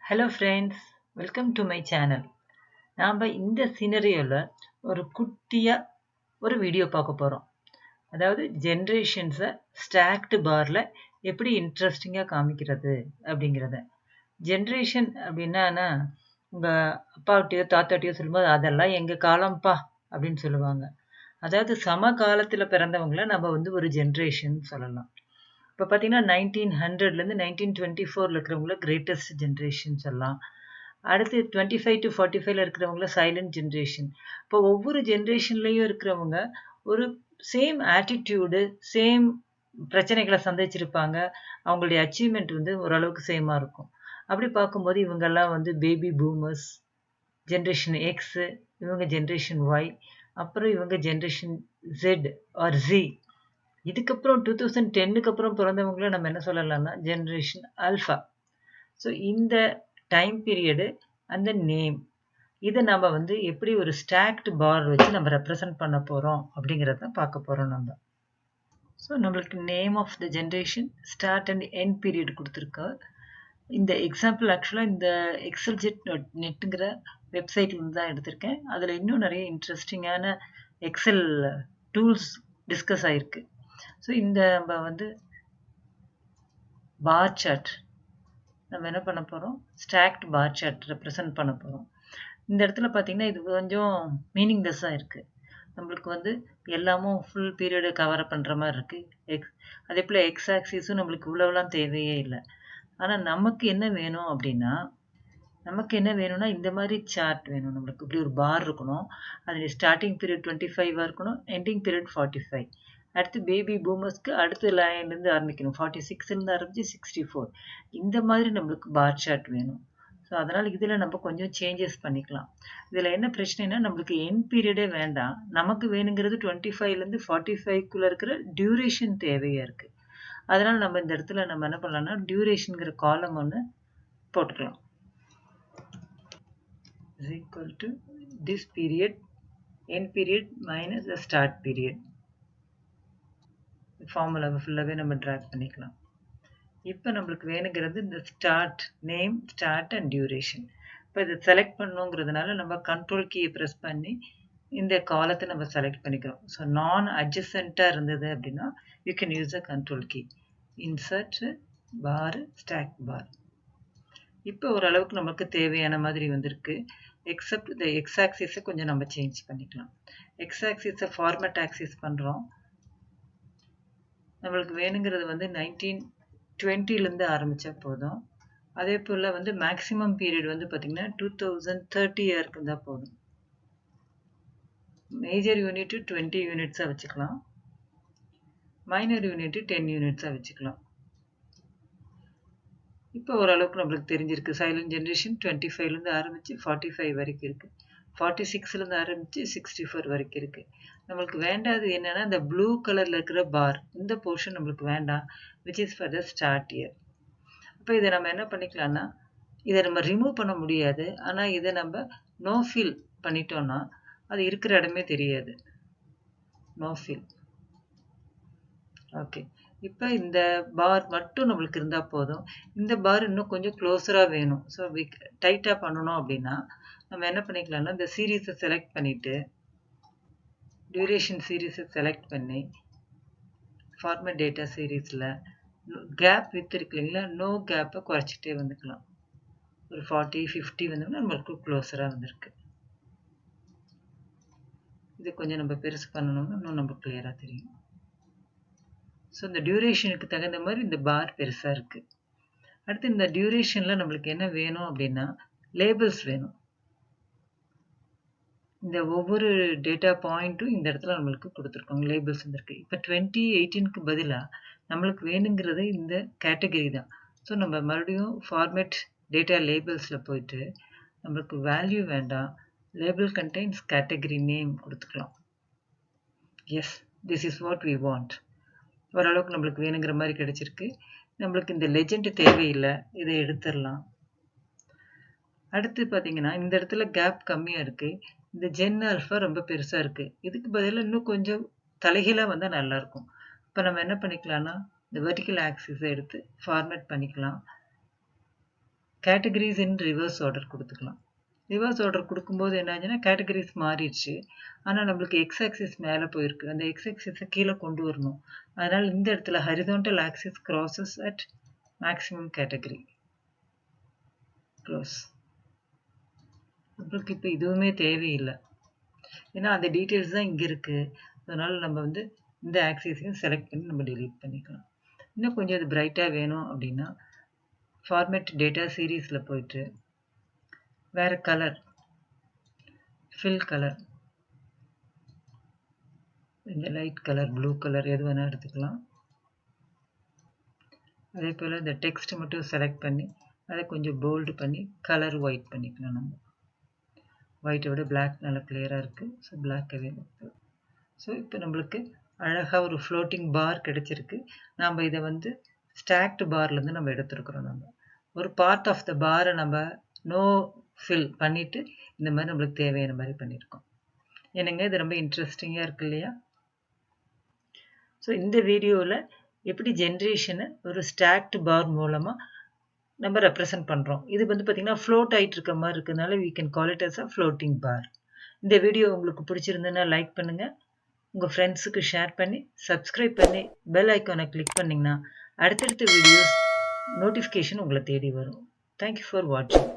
Hello friends, welcome to my channel. நாம் இந்த சினரியோவில் ஒரு குட்டியாக ஒரு வீடியோ பார்க்க போகிறோம். அதாவது ஜென்ரேஷன்ஸை ஸ்டாக்டு பாரில் எப்படி இன்ட்ரெஸ்டிங்காக காமிக்கிறது அப்படிங்கிறத. ஜென்ரேஷன் அப்படின்னா உங்கள் அப்பாவிட்டையோ தாத்தாட்டையோ சொல்லும்போது அதெல்லாம் எங்கள் காலம்ப்பா அப்படின்னு சொல்லுவாங்க. அதாவது சம காலத்தில் பிறந்தவங்கள நம்ம ஒரு ஜென்ரேஷன் சொல்லலாம். இப்போ பார்த்தீங்கன்னா 1900லேருந்து 1924 இருக்கிறவங்கள கிரேட்டஸ்ட் ஜென்ரேஷன் சொல்லலாம். அடுத்து 25 to 45ல இருக்கிறவங்கள சைலண்ட் ஜென்ரேஷன். இப்போ ஒவ்வொரு ஜென்ரேஷன்லேயும் இருக்கிறவங்க ஒரு சேம் ஆட்டிடியூடு, சேம் பிரச்சனைகளை சந்திச்சிருப்பாங்க. அவங்களுடைய அச்சீவ்மெண்ட் ஓரளவுக்கு சேமாக இருக்கும். அப்படி பார்க்கும்போது இவங்கெல்லாம் பேபி பூமர்ஸ், ஜென்ரேஷன் எக்ஸு, இவங்க ஜென்ரேஷன் ஒய், அப்புறம் இவங்க ஜென்ரேஷன் ஜெட் ஆர் ஜி. இதுக்கப்புறம் 2010க்கு அப்புறம் பிறந்தவங்கள நம்ம என்ன சொல்லலாம்னா ஜென்ரேஷன் ஆல்ஃபா. ஸோ இந்த டைம் பீரியடு அந்த நேம் இதை நம்ம எப்படி ஒரு ஸ்டாக்டு பார் வச்சு நம்ம ரெப்ரசன்ட் பண்ண போகிறோம் அப்படிங்கிறத பார்க்க போகிறோம் நம்ம. ஸோ நம்மளுக்கு name of the generation, start and end period கொடுத்துருக்கா. இந்த எக்ஸாம்பிள் ஆக்சுவலாக இந்த எக்ஸல்ஜெட் நெட்டுங்கிற வெப்சைட்லேருந்து தான் எடுத்திருக்கேன். அதில் இன்னும் நிறைய இன்ட்ரெஸ்டிங்கான எக்ஸல் டூல்ஸ் டிஸ்கஸ் ஆகிருக்கு. ஸோ இந்த நம்ம பார் சார்ட் நம்ம என்ன பண்ண போகிறோம், ஸ்டாக்ட் பார் சார்ட் ரெப்ரசன்ட் பண்ண போகிறோம். இந்த இடத்துல பார்த்தீங்கன்னா இது கொஞ்சம் மீனிங்லெஸ்ஸாக இருக்குது. நம்மளுக்கு எல்லாமும் ஃபுல் பீரியடு கவர் பண்ணுற மாதிரி இருக்குது. அதே போல் எக்ஸ் ஆக்சிஸும் நம்மளுக்கு இவ்வளோலாம் தேவையே இல்லை. ஆனால் நமக்கு என்ன வேணும் அப்படின்னா, இந்த மாதிரி சார்ட் வேணும். நம்மளுக்கு இப்படி ஒரு பார் இருக்கணும். அதில் ஸ்டார்டிங் பீரியட் 25 இருக்கணும், எண்டிங் பீரியட் 45. அடுத்து பேபி பூமர்ஸ்க்கு அடுத்த லைன்லேருந்து ஆரம்பிக்கணும், 46லேருந்து ஆரம்பித்து 64. இந்த மாதிரி நம்மளுக்கு பார் சார்ட் வேணும். ஸோ அதனால் இதில் நம்ம கொஞ்சம் சேஞ்சஸ் பண்ணிக்கலாம். இதில் என்ன பிரச்சனைனா, நம்மளுக்கு எண்ட் பீரியடே வேண்டாம். நமக்கு வேணுங்கிறது 25லேருந்து 45க்குள்ளே இருக்கிற டியூரேஷன் தேவையாக இருக்குது. அதனால் நம்ம இந்த இடத்துல நம்ம என்ன பண்ணலாம்னா டியூரேஷனுங்கிற காலம் ஒன்று போட்டுக்கலாம். is equal to this period, end period minus the start period. ஃபார்முலாவை ஃபுல்லாகவே நம்ம ட்ராக் பண்ணிக்கலாம். இப்போ நம்மளுக்கு வேணுங்கிறது இந்த start name, start and duration. இப்போ இதை செலக்ட் பண்ணுங்கிறதுனால நம்ம கண்ட்ரோல் கீயை ப்ரெஸ் பண்ணி இந்த காலத்தை நம்ம செலக்ட் பண்ணிக்கிறோம். ஸோ நான் அட்ஜசண்ட்டாக இருந்தது அப்படின்னா you can use the control key. Insert bar, stock bar. இப்போ ஓரளவுக்கு நமக்கு தேவையான மாதிரி வந்திருக்கு. எக்ஸப்ட் இந்த எக்ஸ் ஆக்சிஸை கொஞ்சம் நம்ம சேஞ்ச் பண்ணிக்கலாம். எக்ஸ் ஆக்சிஸை ஃபார்மேட் ஆக்சிஸ் பண்ணுறோம். நம்மளுக்கு வேணுங்கிறது 1920லேருந்து ஆரம்பித்தா போதும். அதே போல் மேக்ஸிமம் பீரியட் பார்த்திங்கன்னா 2030 இருந்தால் போதும். மேஜர் யூனிட்டு 20 யூனிட்ஸாக வச்சுக்கலாம், மைனர் யூனிட்டு 10 யூனிட்ஸாக வச்சுக்கலாம். இப்போ ஓரளவுக்கு நம்மளுக்கு தெரிஞ்சிருக்கு. சைலண்ட் ஜென்ரேஷன் 25லேருந்து ஆரம்பித்து 45 வரைக்கும் இருக்குது, 46லேருந்து ஆரம்பித்து 64 வரைக்கும் இருக்குது. நம்மளுக்கு வேண்டாது என்னென்னா இந்த ப்ளூ கலரில் இருக்கிற பார், இந்த போர்ஷன் நம்மளுக்கு வேண்டாம், which is for the start year. அப்போ இதை நம்ம என்ன பண்ணிக்கலாம்னா, இதை நம்ம ரிமூவ் பண்ண முடியாது. ஆனால் இதை நம்ம நோ ஃபில் பண்ணிட்டோன்னா அது இருக்கிற இடமே தெரியாது. No fill. ஓகே, இப்போ இந்த பார் மட்டும் நம்மளுக்கு இருந்தால் போதும். இந்த பார் இன்னும் கொஞ்சம் க்ளோஸராக வேணும். ஸோ டைட்டாக பண்ணணும் அப்படின்னா நம்ம என்ன பண்ணிக்கலாம்னா, இந்த சீரீஸை செலக்ட் பண்ணிவிட்டு டியூரேஷன் சீரீஸை செலக்ட் பண்ணி ஃபார்மேட் டேட்டா சீரீஸில் கேப் வித் இருக்கு இல்லைங்களா, நோ கேப்பை குறைச்சிட்டே வந்துக்கலாம். ஒரு 40, 50 வந்தோம்னா நம்மளுக்கு க்ளோஸராக வந்திருக்கு. இது கொஞ்சம் நம்ம பெருசு பண்ணணும்னா இன்னும் நம்ம கிளியராக தெரியும். ஸோ இந்த டியூரேஷனுக்கு தகுந்த மாதிரி இந்த பார் பெருசாக இருக்குது. அடுத்து இந்த டியூரேஷனில் நம்மளுக்கு என்ன வேணும் அப்படின்னா லேபிள்ஸ் வேணும். இந்த ஒவ்வொரு டேட்டா பாயிண்ட்டும் இந்த இடத்துல நம்மளுக்கு கொடுத்துருக்கோங்க, லேபிள்ஸ் வந்துருக்கு. இப்போ 2018க்கு பதிலாக நம்மளுக்கு வேணுங்கிறது இந்த கேட்டகரி தான். ஸோ நம்ம மறுபடியும் ஃபார்மேட் டேட்டா லேபிள்ஸில் போயிட்டு நம்மளுக்கு வேல்யூ வேண்டாம், லேபிள் கண்டெய்ன்ஸ் கேட்டகரி நேம் கொடுத்துக்கலாம். Yes, this is what we want. ஓரளவுக்கு நம்மளுக்கு வேணுங்கிற மாதிரி கிடைச்சிருக்கு. நம்மளுக்கு இந்த லெஜெண்ட் தேவையில்லை, இதை எடுத்துடலாம். அடுத்து பார்த்தீங்கன்னா இந்த இடத்துல கேப் கம்மியாக இருக்குது. இந்த ஜென் ஆல்ஃபா ரொம்ப பெருசாக இருக்குது. இதுக்கு பதிலாக இன்னும் கொஞ்சம் தலைகீழாக வந்தால் நல்லாயிருக்கும். இப்போ நம்ம என்ன பண்ணிக்கலாம்னா இந்த வெர்டிக்கல் ஆக்சிஸை எடுத்து ஃபார்மேட் பண்ணிக்கலாம். கேட்டகரிஸ் இன் ரிவர்ஸ் ஆர்டர் கொடுத்துக்கலாம். ரிவர்ஸ் ஆர்டர் கொடுக்கும்போது என்ன ஆச்சுன்னா கேட்டகரிஸ் மாறிடுச்சு. ஆனால் நம்மளுக்கு எக்ஸ் ஆக்சிஸ் மேலே போயிருக்கு. அந்த எக்ஸ் ஆக்சிஸை கீழே கொண்டு வரணும். அதனால் இந்த இடத்துல horizontal axis crosses at maximum category close. நம்மளுக்கு இப்போ இதுவுமே தேவையில்லை, ஏன்னா அந்த டீட்டெயில்ஸ் தான் இங்கே இருக்குது. அதனால் நம்ம வந்து இந்த ஆக்சிஸையும் செலக்ட் பண்ணி நம்ம delete பண்ணிக்கலாம். இன்னும் கொஞ்சம் அது பிரைட்டாக வேணும் அப்படின்னா ஃபார்மேட் டேட்டா சீரீஸில் போயிட்டு வேறு கலர், ஃபில் கலர், இந்த லைட் கலர், ப்ளூ கலர் எது வேணால் எடுத்துக்கலாம். அதே போல் இந்த டெக்ஸ்ட் மட்டும் செலக்ட் பண்ணி அதை கொஞ்சம் போல்டு பண்ணி கலர் ஒயிட் பண்ணிக்கலாம். நம்ம ஒயிட்டை விட பிளாக் நல்லா கிளியராக இருக்குது. ஸோ பிளாக்கவே இருக்குது. ஸோ இப்போ நம்மளுக்கு அழகாக ஒரு ஃப்ளோட்டிங் பார் கிடச்சிருக்கு. நாம் இதை வந்து ஸ்டாக்டு பார்லேருந்து நம்ம எடுத்துருக்குறோம். நம்ம ஒரு பார்ட் ஆஃப் த பாரை நம்ம நோ ஃபில் பண்ணிவிட்டு இந்த மாதிரி நம்மளுக்கு தேவையான மாதிரி பண்ணியிருக்கோம். என்னங்க இது ரொம்ப இன்ட்ரெஸ்டிங்காக இருக்கு இல்லையா? ஸோ இந்த வீடியோவில் எப்படி ஜென்ரேஷனை ஒரு ஸ்டாக்டு பார் மூலமாக நம்ம ரெப்ரசன்ட் பண்ணுறோம். இது வந்து பார்த்திங்கன்னா ஃப்ளோட் ஆகிட்டு இருக்க மாதிரி இருக்கிறதுனால we can call it as a floating bar. இந்த வீடியோ உங்களுக்கு பிடிச்சிருந்ததுன்னா லைக் பண்ணுங்கள், உங்கள் ஃப்ரெண்ட்ஸுக்கு ஷேர் பண்ணி சப்ஸ்கிரைப் பண்ணி பெல் ஐக்கானை கிளிக் பண்ணிங்கன்னா அடுத்தடுத்த வீடியோஸ் நோட்டிஃபிகேஷன் உங்களை தேடி வரும். தேங்க்யூ ஃபார் வாட்சிங்.